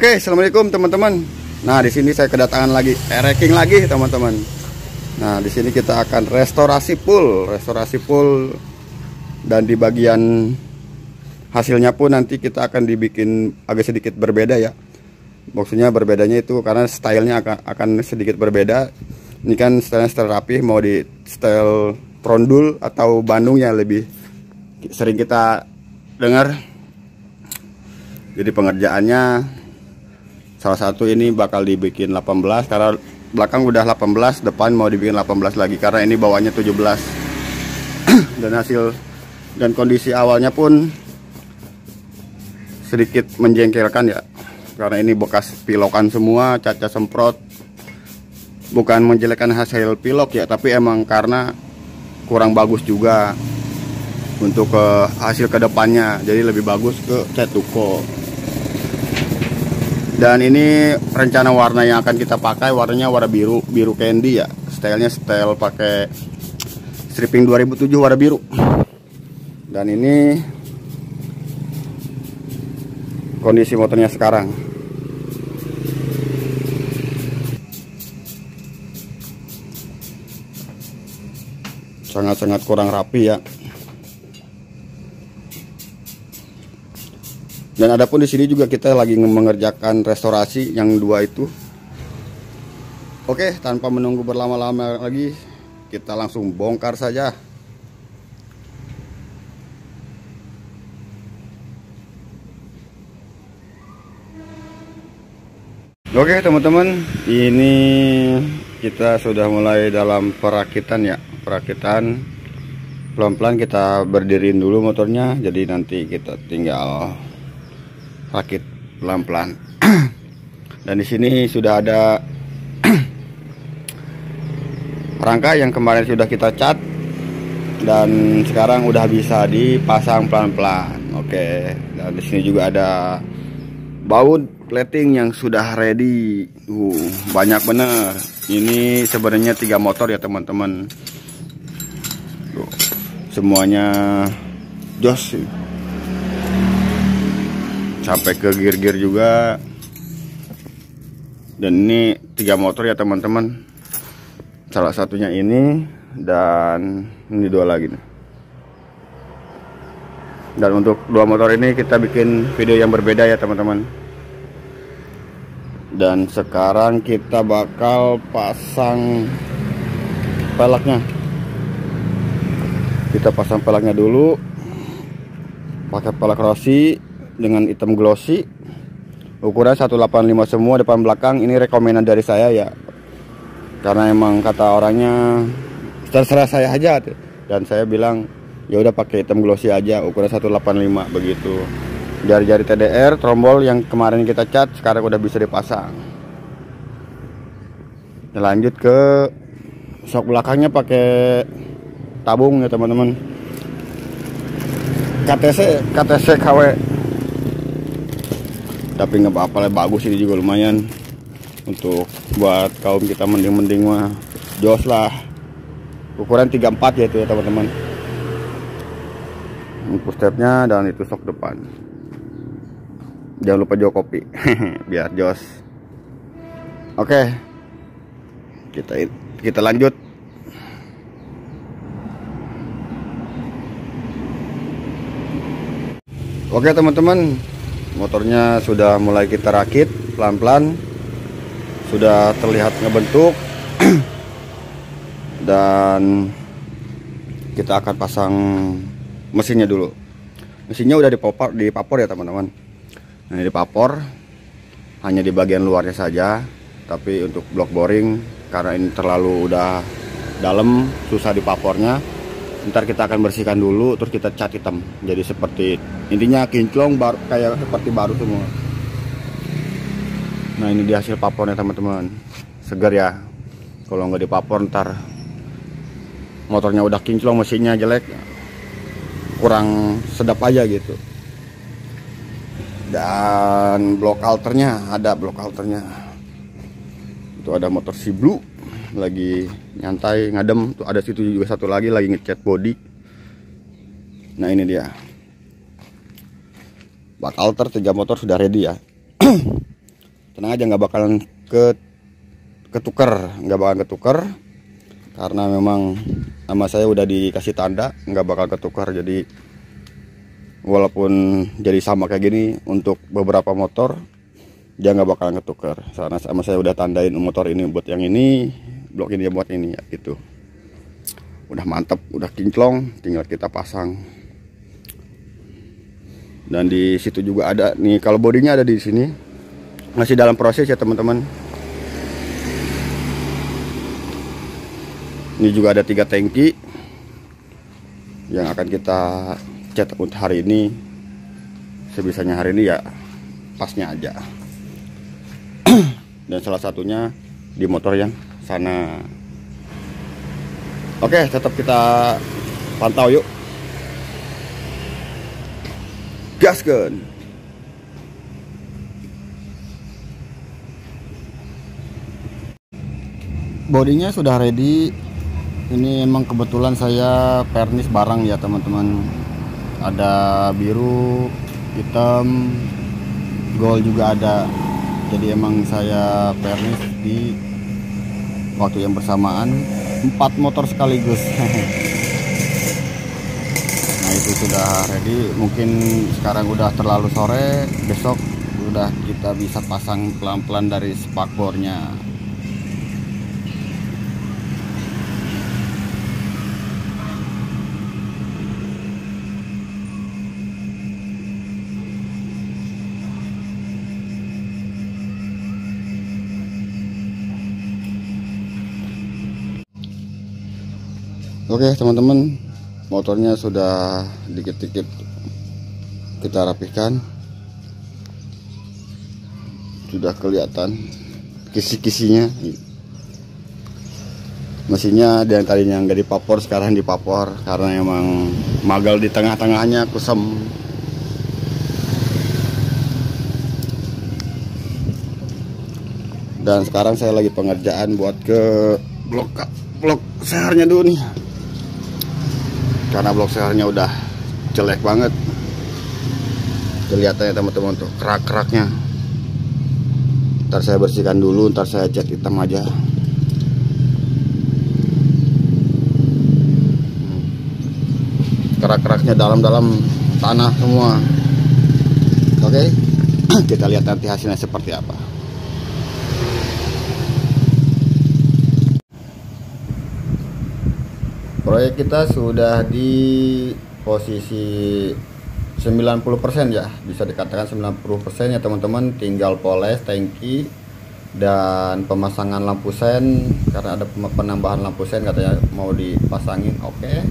Oke, assalamualaikum teman-teman. Nah, di sini saya kedatangan lagi racking lagi teman-teman. Nah, di sini kita akan restorasi full, dan di bagian hasilnya pun nanti kita akan dibikin agak sedikit berbeda ya. Maksudnya berbedanya itu karena stylenya akan sedikit berbeda. Ini kan style rapi, mau di style trondul atau Bandung yang lebih sering kita dengar. Jadi pengerjaannya salah satu ini bakal dibikin 18 karena belakang udah 18, depan mau dibikin 18 lagi karena ini bawahnya 17. Dan hasil dan kondisi awalnya pun sedikit menjengkelkan ya, karena ini bekas pilokan semua, caca semprot. Bukan menjelekkan hasil pilok ya, tapi emang karena kurang bagus juga untuk hasil kedepannya, jadi lebih bagus ke cat tuko. Dan ini rencana warna yang akan kita pakai, warnanya warna biru candy ya. Stylenya style pakai stripping 2007 warna biru. Dan ini kondisi motornya sekarang. Sangat-sangat kurang rapi ya. Dan adapun di sini juga kita lagi mengerjakan restorasi yang dua itu. Oke, tanpa menunggu berlama-lama lagi, kita langsung bongkar saja. Oke teman-teman, ini kita sudah mulai dalam perakitan ya. Perakitan pelan-pelan kita berdiriin dulu motornya, jadi nanti kita tinggal rakit pelan-pelan. Dan di sini sudah ada rangka yang kemarin sudah kita cat dan sekarang udah bisa dipasang pelan-pelan. Oke, dan di sini juga ada baut plating yang sudah ready. Banyak bener. Ini sebenarnya 3 motor ya teman-teman. Semuanya jos. Sampai ke gear juga. Dan ini 3 motor ya teman-teman. Salah satunya ini dan ini 2 lagi nih. Dan untuk 2 motor ini kita bikin video yang berbeda ya teman-teman. Dan sekarang kita bakal pasang peleknya. Kita pasang peleknya dulu pakai pelek Rossi dengan hitam glossy, ukuran 185 semua depan belakang. Ini rekomenan dari saya ya, karena emang kata orangnya terserah saya aja, dan saya bilang ya udah pakai hitam glossy aja, ukuran 185 begitu. Jari-jari TDR trombol yang kemarin kita cat sekarang udah bisa dipasang. Lanjut ke sok belakangnya pakai tabung ya teman-teman, KTC KW. Tapi nggak apa-apa lah, bagus ini juga lumayan untuk buat kaum kita mending mah jos lah. Ukuran 34 ya itu ya teman-teman. Untuk stepnya dan itu sok depan. Jangan lupa jokopi biar jos. Oke, kita lanjut. Oke teman-teman, motornya sudah mulai kita rakit pelan-pelan, sudah terlihat ngebentuk. Dan kita akan pasang mesinnya dulu. Mesinnya udah dipapor ya teman-teman. Nah, ini dipapor hanya di bagian luarnya saja, tapi untuk blok boring karena ini terlalu udah dalam, susah dipapornya. Ntar kita akan bersihkan dulu, terus kita cat hitam. Jadi seperti intinya kinclong baru, kayak seperti baru semua. Nah, ini di hasil papornya teman-teman, segar ya. Kalau nggak dipapor ntar motornya udah kinclong, mesinnya jelek, kurang sedap aja gitu. Dan blok alternya ada, itu ada motor si Blue lagi nyantai ngadem tuh, ada situ juga satu lagi lagi ngecat body. Nah ini dia bak alter, 3 motor sudah ready ya. tenang aja, nggak bakalan ketuker, karena memang sama saya udah dikasih tanda nggak bakal ketukar. Jadi walaupun jadi sama kayak gini, untuk beberapa motor dia nggak bakalan ketukar, karena sama saya udah tandain motor ini buat yang ini, blok ini buat ini ya, gitu. Udah mantep, udah kinclong, tinggal kita pasang. Dan di situ juga ada nih, kalau bodinya ada di sini, masih dalam proses ya teman-teman. Ini juga ada 3 tangki yang akan kita cat untuk hari ini. Sebisanya hari ini ya, pasnya aja. Dan salah satunya di motor yang sana. Oke, tetap kita pantau yuk. Gaskeun. Bodinya sudah ready. Ini emang kebetulan saya pernis barang ya teman-teman. Ada biru, hitam, gold juga ada. Jadi emang saya pernis di waktu yang bersamaan 4 motor sekaligus. Nah itu sudah ready. Mungkin sekarang udah terlalu sore, besok udah kita bisa pasang pelan-pelan dari spakbornya. Oke teman-teman, motornya sudah dikit-dikit kita rapihkan. Sudah kelihatan kisi-kisinya. Mesinnya yang tadinya nggak dipapor, sekarang dipapor karena emang magal di tengah-tengahnya kusem. Dan sekarang saya lagi pengerjaan buat ke blok seharnya dulu nih. Karena blok seharnya udah jelek banget kelihatannya teman-teman, tuh kerak-keraknya. Ntar saya bersihkan dulu, ntar saya cat hitam aja. Kerak-keraknya dalam-dalam tanah semua. Oke, kita lihat nanti hasilnya seperti apa. Proyek kita sudah di posisi 90% ya, bisa dikatakan 90% ya teman-teman. Tinggal poles tangki dan pemasangan lampu sen, karena ada penambahan lampu sen katanya mau dipasangin. Oke,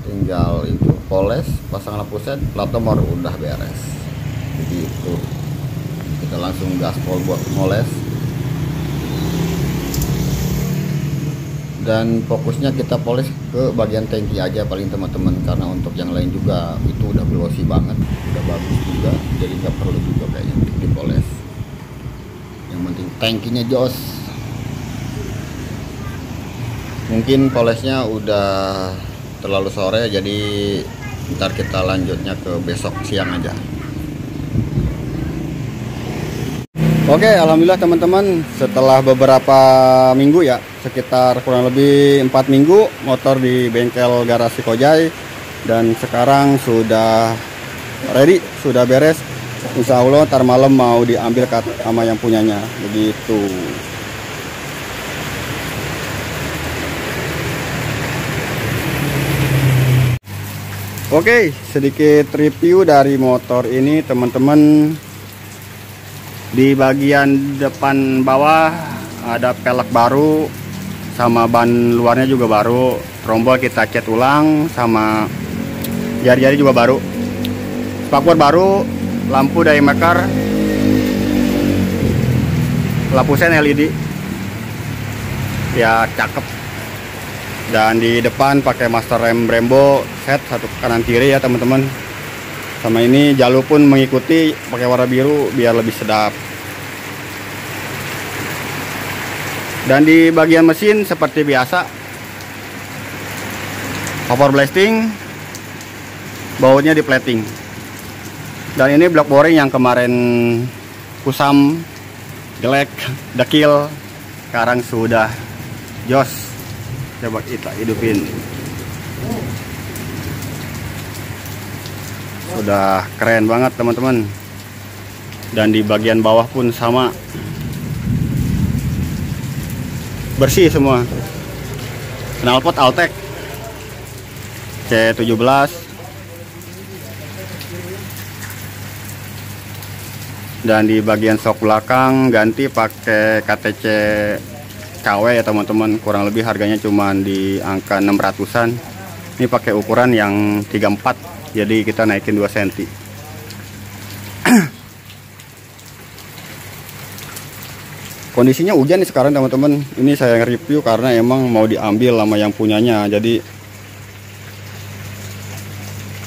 tinggal itu poles, pasang lampu sen, plat nomor udah beres. Begitu, kita langsung gaspol buat moles. Dan fokusnya kita poles ke bagian tangki aja paling teman-teman, karena untuk yang lain juga itu udah glossy banget, udah bagus juga, jadi nggak perlu juga kayaknya dipoles. Yang penting tangkinya jos. Mungkin polesnya udah terlalu sore, jadi ntar kita lanjutnya ke besok siang aja. Oke, alhamdulillah teman-teman, setelah beberapa minggu ya, sekitar kurang lebih 4 minggu motor di bengkel garasi Kojai, dan sekarang sudah ready, sudah beres. Insya Allah ntar malam mau diambil sama yang punyanya, begitu. Oke, sedikit review dari motor ini teman-teman. Di bagian depan bawah ada pelek baru, sama ban luarnya juga baru. Trombol kita cat ulang, sama jari-jari juga baru. Spakbor baru, lampu dari Maker, lampu sen LED ya, cakep. Dan di depan pakai master rem Brembo set, satu kanan kiri ya teman-teman. Sama ini jalur pun mengikuti, pakai warna biru biar lebih sedap. Dan di bagian mesin seperti biasa, power blasting, bautnya di plating. Dan ini block boring yang kemarin kusam jelek, dekil. Sekarang sudah jos. Coba kita hidupin. Sudah keren banget teman-teman. Dan di bagian bawah pun sama, bersih semua. Knalpot Altec C17. Dan di bagian sok belakang ganti pakai KTC KW ya teman-teman. Kurang lebih harganya cuma di angka 600-an. Ini pakai ukuran yang 34, jadi kita naikin 2 cm. Kondisinya hujan nih sekarang teman-teman. Ini saya review karena emang mau diambil sama yang punyanya. Jadi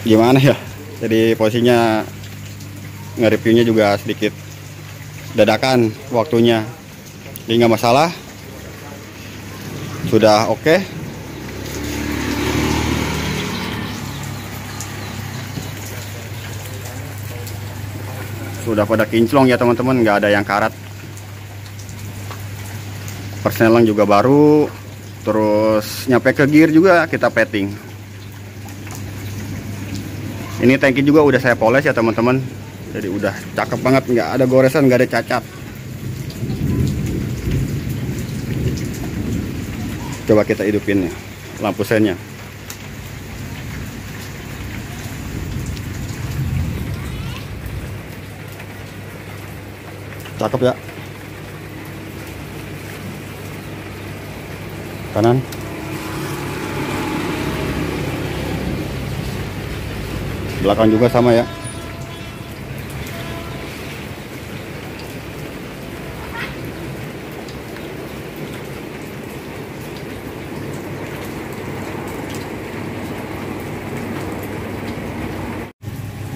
gimana ya? Jadi posisinya nge-reviewnya juga sedikit dadakan waktunya. Jadi nggak masalah. Sudah oke. Sudah pada kinclong ya teman-teman, nggak ada yang karat. Persneling juga baru. Terus nyampe ke gear juga kita petting. Ini tangki juga udah saya poles ya teman-teman. Jadi udah cakep banget, nggak ada goresan, nggak ada cacat. Coba kita hidupin ya lampu sennya. Cakep ya. Kanan. Belakang juga sama ya.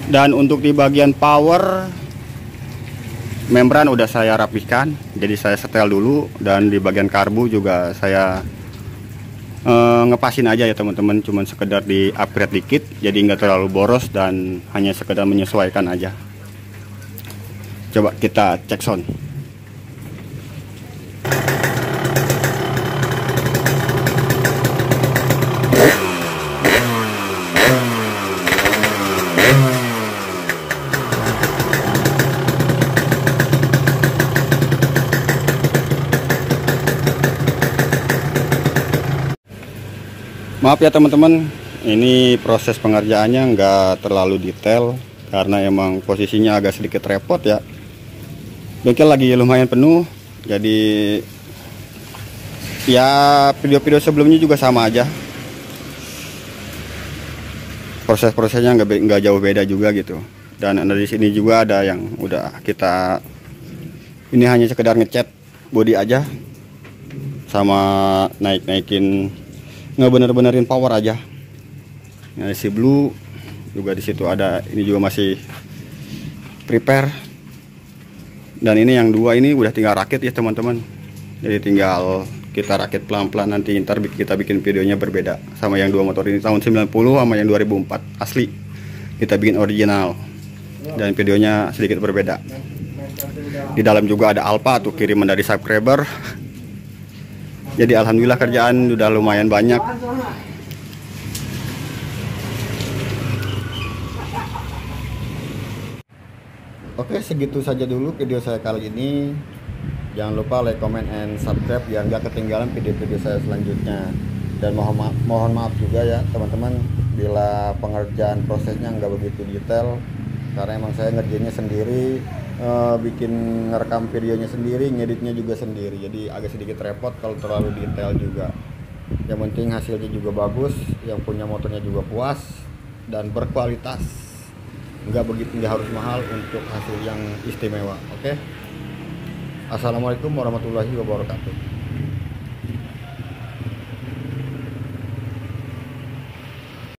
Dan untuk di bagian power, membran udah saya rapihkan, jadi saya setel dulu. Dan di bagian karbu juga saya ngepasin aja ya teman-teman, cuman sekedar di upgrade dikit, jadi nggak terlalu boros dan hanya sekedar menyesuaikan aja. Coba kita cek sound. Maaf ya teman-teman, ini proses pengerjaannya nggak terlalu detail karena emang posisinya agak sedikit repot ya. Bengkel lagi lumayan penuh, jadi ya video-video sebelumnya juga sama aja. Proses-prosesnya nggak jauh beda juga gitu. Dan di sini juga ada yang udah kita, ini hanya sekedar ngecat body aja, sama naikin nggak bener-benerin power aja. Nah, si blue juga di situ ada, ini juga masih prepare. Dan ini yang dua ini udah tinggal rakit ya teman-teman. Jadi tinggal kita rakit pelan-pelan, nanti ntar kita bikin videonya berbeda. Sama yang dua motor ini tahun 90 sama yang 2004 asli. Kita bikin original dan videonya sedikit berbeda. Di dalam juga ada Alpha tuh, kiriman dari subscriber. Jadi alhamdulillah kerjaan udah lumayan banyak. Oke, segitu saja dulu video saya kali ini. Jangan lupa like, comment, and subscribe biar nggak ketinggalan video-video saya selanjutnya. Dan mohon maaf juga ya teman-teman bila pengerjaan prosesnya nggak begitu detail, karena emang saya ngerjainnya sendiri. Bikin ngerekam videonya sendiri, ngeditnya juga sendiri, jadi agak sedikit repot kalau terlalu detail juga. Yang penting hasilnya juga bagus, yang punya motornya juga puas dan berkualitas, nggak harus mahal untuk hasil yang istimewa. Oke, assalamualaikum warahmatullahi wabarakatuh.